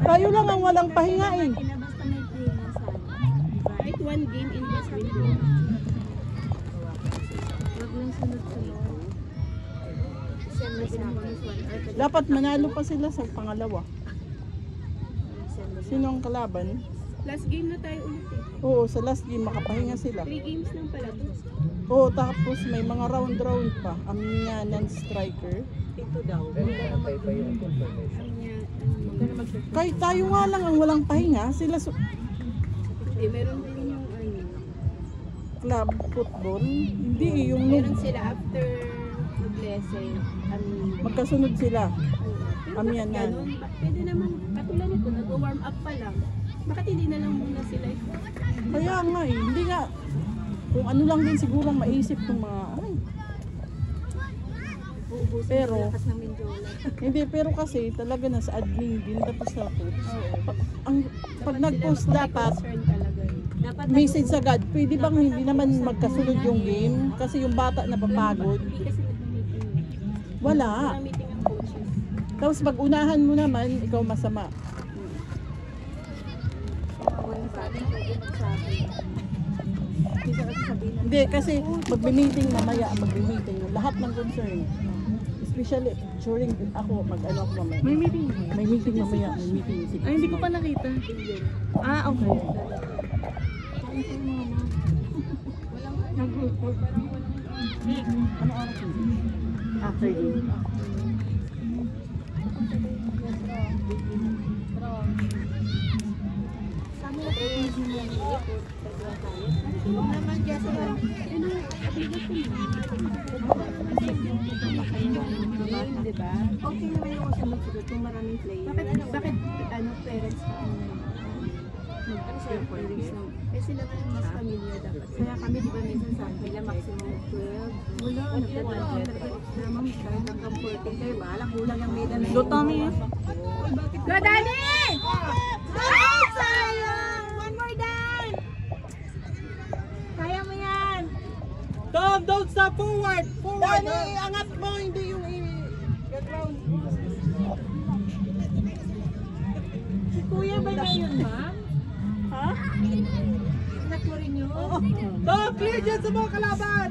Tayo lang ang walang pahinga eh. Basta may pahinga sana. Kahit one game in between. Wag lang sunod-sunod. Send mo din ako this one. Dapat manalo pa sila sa pangalawa. Sino ang kalaban? Last game na tayo ulit eh. Oo, sa last game makapahinga sila. 3 games lang pala to. Oo, tapos may mga round-round pa. Amina non-striker. Ito daw. Kahit tayo nga lang ang walang pahinga, sila Eh, meron din yung club football. Hindi, yung meron sila after mag-lesson. magkasunod sila. Pero bakit ganun? Pwede naman, katulad nito, nag-warm up pa lang. Bakit hindi na lang muna sila ito? Kaya nga eh, hindi nga. Kung ano lang din siguro ang maisip ng mga, Uubusin pero, yung lakas ng Mindiola. hindi, pero kasi talaga na sa admin din, tapos sa coach. Pag nag-post dapat, Dapat message agad, pwede bang hindi naman magkasunod yung game? Kasi yung bata napapagod. hindi kasi nag-meeting. Wala. Meeting ang coaches. Tapos pag unahan mo naman, ikaw masama. Walang sabi, pwede magsabi. Hindi ka kasi sabihin na. Hindi, kasi magbe-meeting mamaya, magbe-meeting. Lahat ng concern. Especially during ako, mag-ano ako mamaya. May meeting. May meeting mamaya, may meeting. Ay, hindi ko pa nakita. Ah, okay. Ano oras yun? After game. Naman dyan sa diba? Okay naman yung sunod-sunod kung maraming players. Bakit parents ka mag-recordings lang? Eh sila nga yung mas familiar dapat. Kaya kami di ba minsan sabi nila maximum 12. Wala, naman start hanggang 14 kayo. Bahala, kulang yung medal. Go, Tommy. Go, Danny! Ay, sayang! One more down! Kaya mo yan! Tom, don't stop forward! Forward! Dani, angat mo, hindi yung i-ground. Si Kuya ba ngayon, ma'am? Ha? Anak mo rin yun? Tom, clear dyan sa mga kalaban!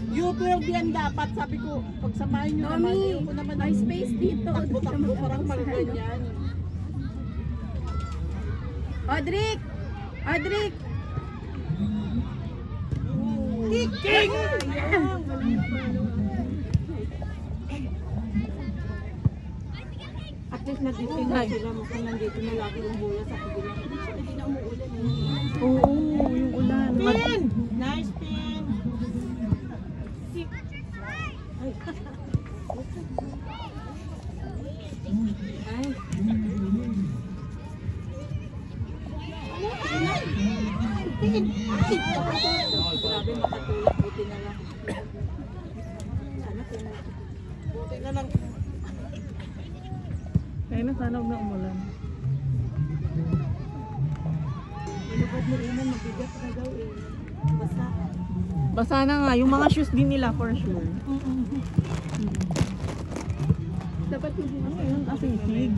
U12 yan dapat, sabi ko. Pagsamahin nyo naman, Tommy, ayoko naman may space dito. takbo-takbo, parang ganyan. Audric! Audric! King! At least nag-ipin na sila. Mukhang nandito na lagi yung bola sa kabila. Hindi na umuulan. Oo, yung ulan. Pin! Nice pin! Ay. Pin! Ay! Grabe makatulog. Buti na lang. Sana pin. Buti na lang. Kaya na sana huwag na umulan. Ilugad mo rin mabigat na daw eh. Basta. Basa na nga. Yung mga shoes din nila for sure. Dapat mo din. Ano yun? Asisig.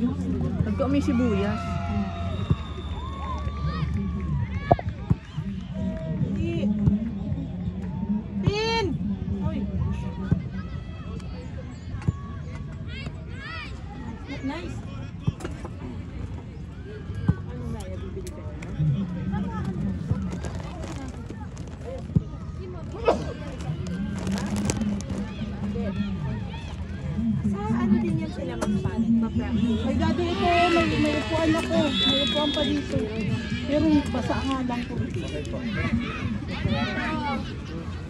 Nagka-may sibuyas. Pin! Uy! Nice. Ano na yan? Bibili ka na? Sa ano din yan sila mag-practice? Ay, dati ito, may upuan ako. May upuan pa dito. Pero basa nga lang po.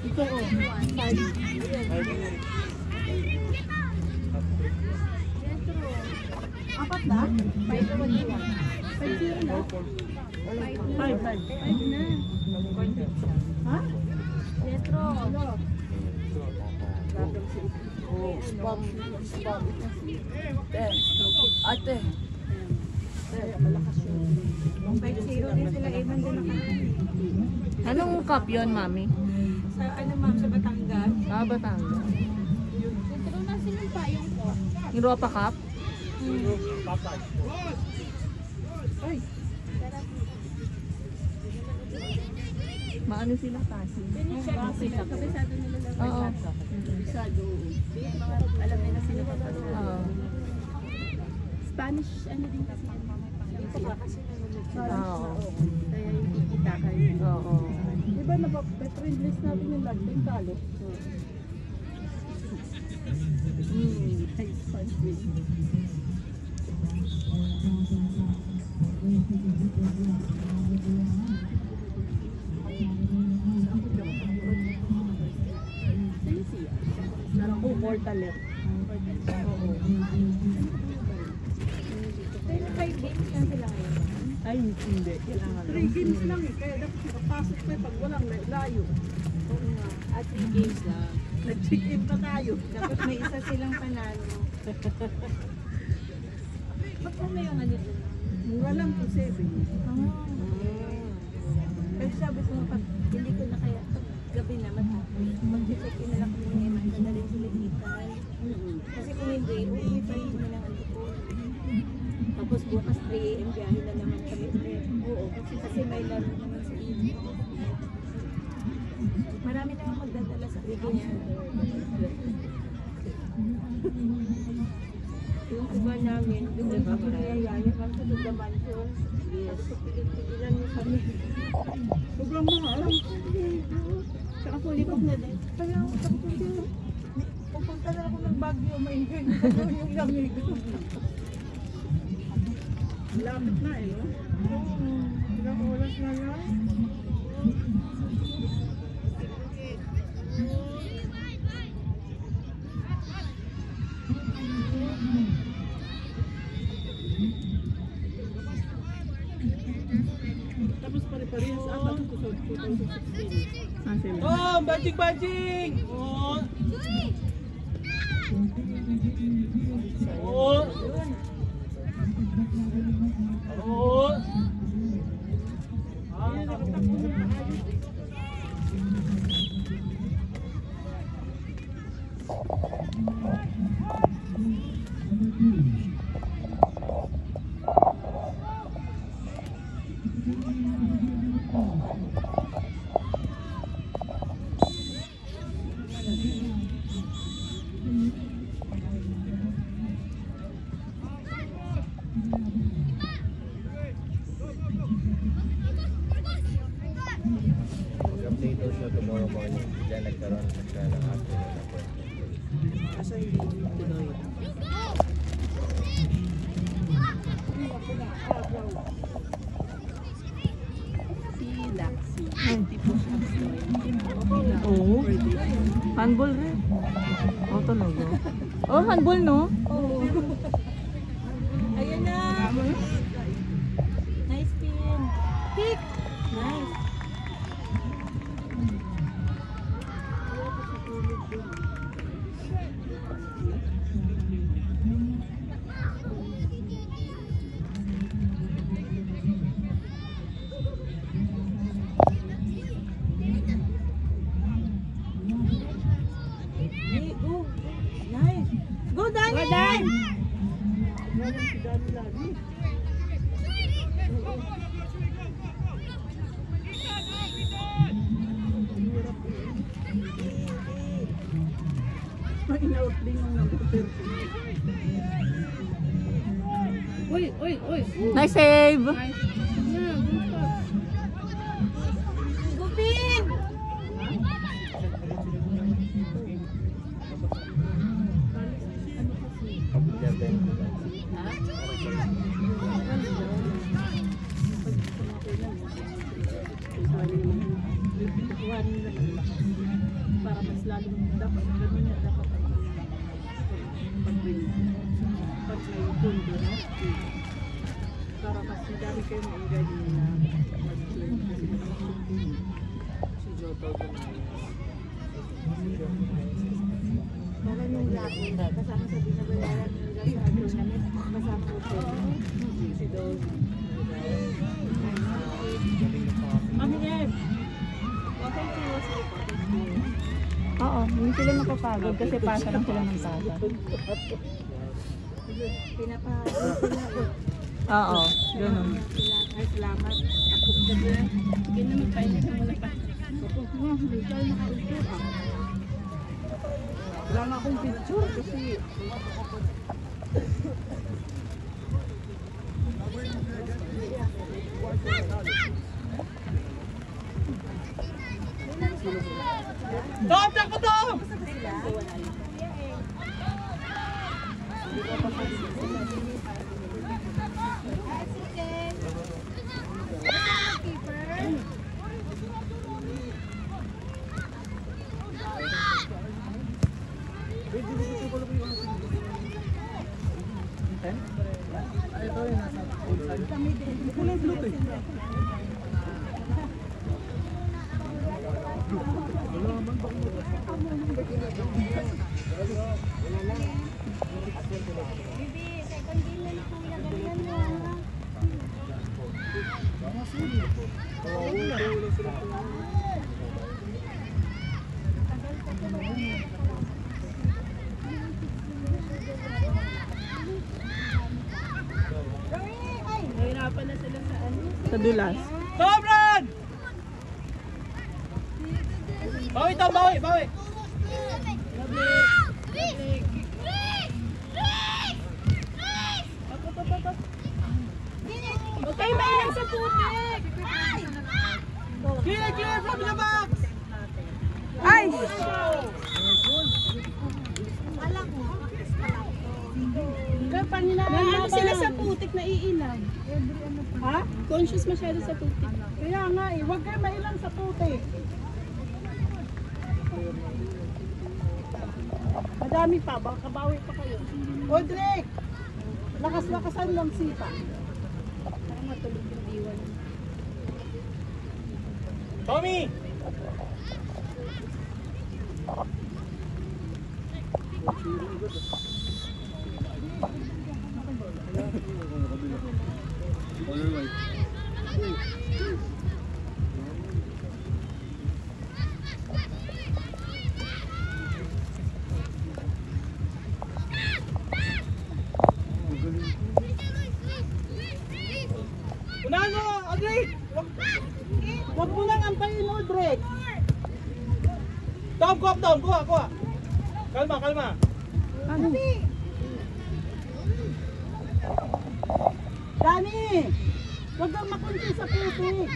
Ito oh. Apat na? 5-1-1. 5-0 na? 5. 5 na. Ha? Metro. Oh, spam. Spam. Ate. Malakas yun. 5-0 din sila. Eman din ako. Anong cup yun, mami? Sa ano ma'am, sa Batangas. Ah, Batangas. Metro na sinong payong ko. Europa Cup? Ay, Maano sila kasi? Kabisado nila lang. Oo. Kabisado. Mga alam nila sino pa pala. Oo. Spanish, ano din kasi yan. Dito ka kasi Oo. kaya yung kikita kayo. Oo. di ba napa-friend list natin yung Lagding Talo? Nice country. Sa'yo siya. Parang Portalet. Pero 5 games na sila ngayon. Ay, hindi. Kailangan 3 games lang eh. Kaya dapat makapasok pa pag walang layo. Oo nga. At 3 games lang. Nag-check-in pa tayo. Dapat may isa silang panalo. Ba't mo may yung ano dun? Mura lang po 7. Kasi sabi ko nga, pag hindi ko na kaya, pag gabi na matapos, mag-check-in na lang kami ngayon, magdadalhin sila kitay. Kasi kung hindi, uwi pa rin kami ng ano ko. Tapos bukas 3 AM, biyahe na naman kami ulit. Oo, kasi may laro naman sa evening. Marami na magdadala sa weekend. Yung iba namin, doon sa Pagayayaya, kami sa Dudaman ko. Yes. Pigilan mo kami. Sobrang mahal. Tsaka fully booked na din. Kaya sabi ko siya, pupunta na ako ng Baguio, ma-enjoy ko pa yung lamig. Lapit na eh, no? Ilang oras na lang. Tapos pare-parehas ata ito sa 2016. Saan sila? Oh, bajing! Oh. Oh. Oh. Ayun, nakatakbo na maayos eh. Mag-update daw siya tomorrow morning. Bigla nagkaroon na siya ng afternoon appointment. Asa yung Pinoy? Si Daxi. Oo. Handball rin. Oo, talaga. Oh, handball, no? Ayun na! Nice pin! Pick! Nice! Hey, go! Nice! Go, Dani! Go, Dan! Meron si Dani lagi. Ma-in-out din yung number 30. Uy, uy, uy! Nice save! Gupin! Bigla tayo Para mas lalong dapat ganun niya dapat pag may pundo, no? Para mas dami kayo ma-engage na si Joto Para yung laki, kasama sa binabayaran nila sa tournament, kasama ko siya. si Dol. Mami Ed! Okay, siya sila po. Oo, hindi sila mapapagod kasi pasa lang sila ng pasa. pinapa-ano sila eh. Oo, ganun. Sila, ay salamat. Takot ka na. Sige na, magpainit ka muna pa. Wala nga akong picture kasi Tom, takbo Tom! Bibi, second game na ni Kuya. Ganyan mo. Nahirapan na sila sa ano. Sa dulas. Tom, run! Bawi Tom, bawi, bawi! Okay, mainang sa putik! Clear from the box! Ay! Ano sila sa putik na iilang? ha? Conscious masyado sa putik. Kaya nga eh, huwag kayo mailang sa putik. Madami pa, baka bawi pa kayo. Audrey! Lakas-lakasan lang sipa. Para matulog yung diwan. Tommy! Unahan mo, Audrey! Huwag mo lang ampayin, Audrey. Tom, kuha. Kalma. Ano? Dani! Huwag kang makunti sa putik.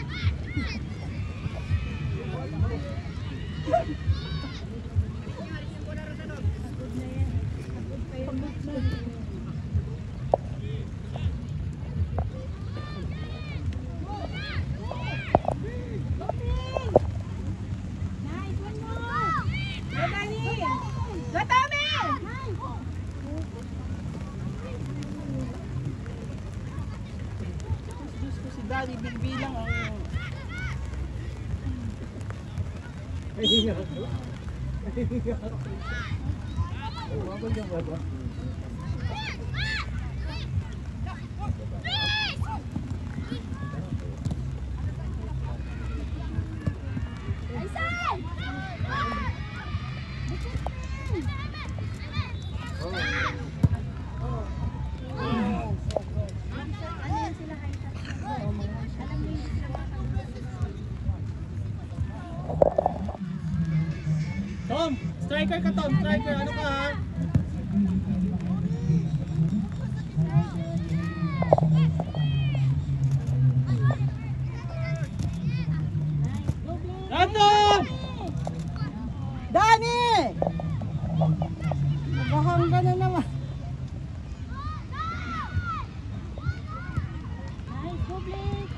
Diyos ko si Dani, bilbilang ang... Tom, striker ka Tom, striker. Ano ka ha? Tom! Dani! Nagahangga na naman. Nice, go Blake!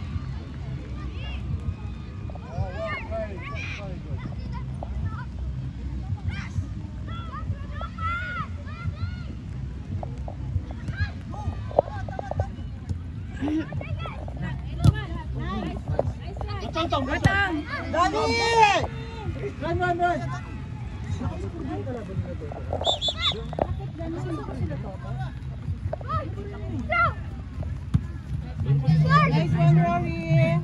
Tom. Dani! Run! Nice one, Rory!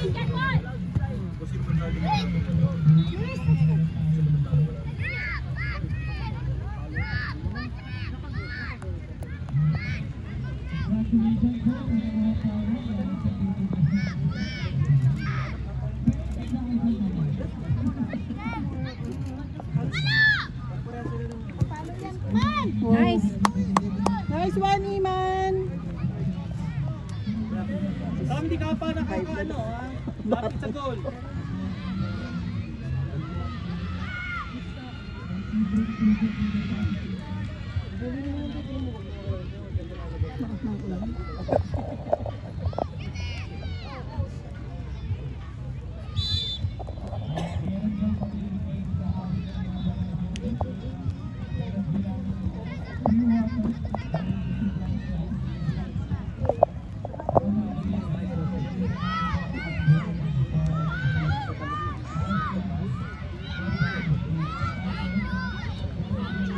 Get one! Nice. Nice one, Iman. Sam, di ka pa nakakaano ha. Lapit sa goal.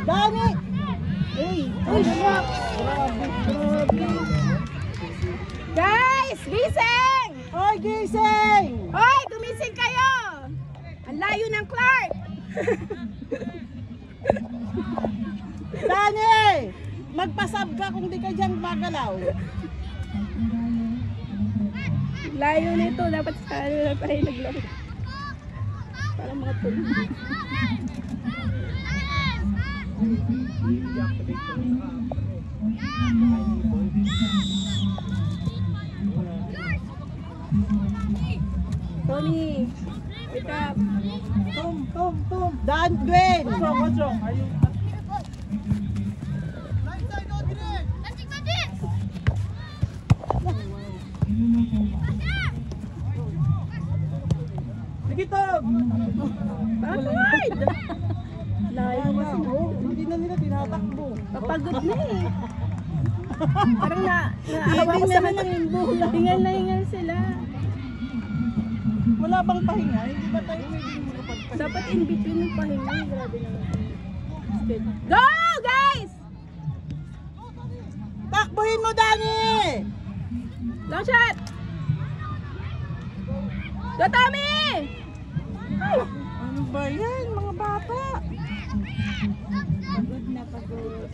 Dani! Uy! Uy! Grabe! Guys, gising! Oy, gising! Hoy, gumising kayo! Ang layo ng Clark! Dani! Magpasab ka kung di ka dyan magalaw. Layo nito, dapat sa ano na tayo naglaro. Para makatulog. Tony, wake up. Tom. Dan, Dwayne! What's wrong? Are you... Sige, Tom! Backward! Layo kasi. Hindi na nila tinatakbo. Papagod na eh. Parang naawa ko sa kanila. Hingal na hingal sila. Wala bang pahinga? Hindi ba tayo pwedeng makapagpahinga? Dapat in between yung pahinga. Grabe naman. Go, guys! Takbuhin mo, Dani! Long shot! Go, Tommy! Ano ba yan, mga bata? Pagod na pagod.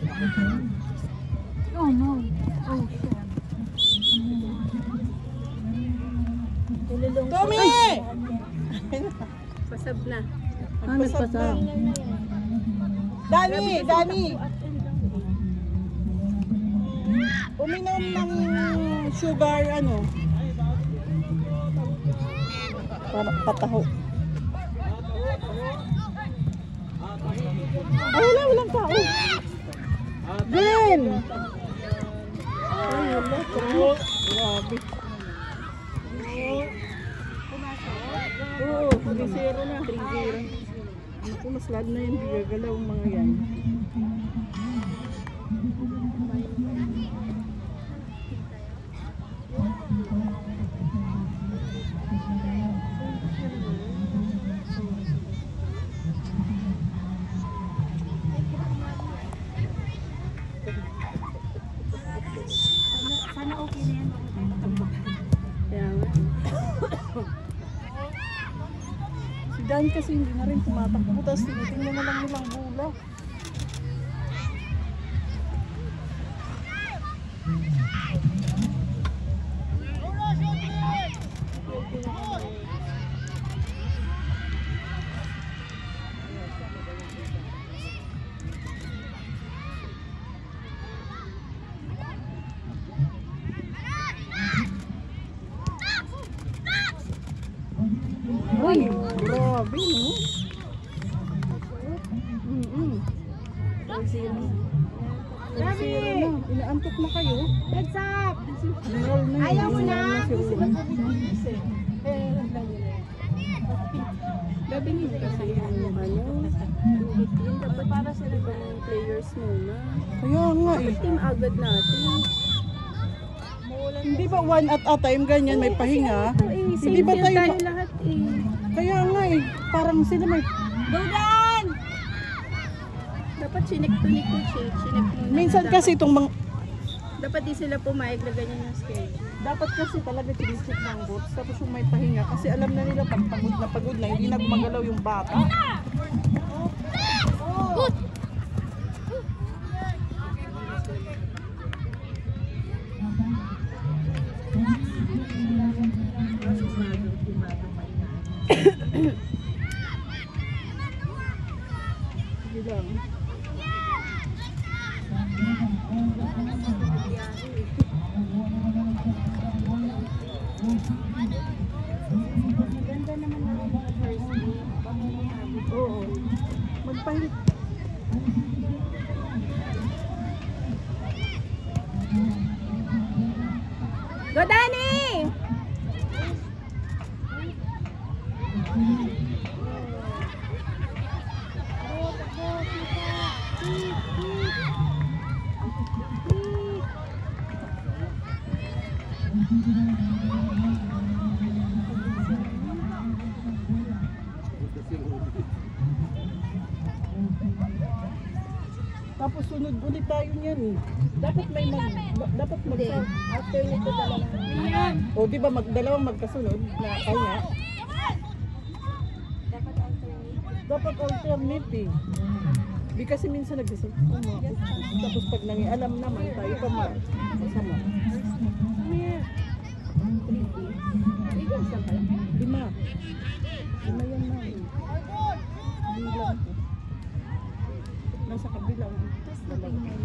Oh no. Oh shit. Nilulong. Tommy! Pasab na. Ah, nagpasab. Dani! Uminom ng sugar, ano? Para pataho. Ay, walang tao. Glenn! Ay, wala. Grabe. Oo, 3-0 na. 3-0. Ako, mas lalo na yung gagalaw ang mga yan. Sana okay na yan. Kaya nga. Si Dan kasi hindi na rin tumatakbo. Tapos tinitingnan na lang nilang bola. Uy, grabe, no? Grabe! Inaantok na kayo. Heads up! General na yun. Ayaw mo na! Gabi nila kasi yung yun dapat para sa ibang players muna. Kaya nga eh. Team agad natin. Hindi ba one at a time ganyan may pahinga? Hindi Hindi ba tayo lahat eh. Kaya nga eh. Parang sila may... Go Dan! Dapat chinek to ni Coach eh. Chinek muna. Minsan Dapat- kasi itong mga... Dapat di sila pumayag na ganyan yung schedule. Dapat kasi talaga chinisip ng bots. Tapos yung may pahinga. Kasi alam na nila pag pagod na, hindi na gumagalaw yung bata. Sige lang. Magpahilit. Go, Danny! Tapos sunod ulit tayo niyan eh. Dapat may dapat Hindi. After nito talaga. O di ba dalawang magkasunod na kanya? Dapat alternate. Dapat alternate eh. Di kasi minsan nagdesisyon. Tapos pag nangialam naman tayo pa masama. Bigyan sa pala. 5. 5 yan na eh. Bilang ko. Nasa kabilang. Tapos natin may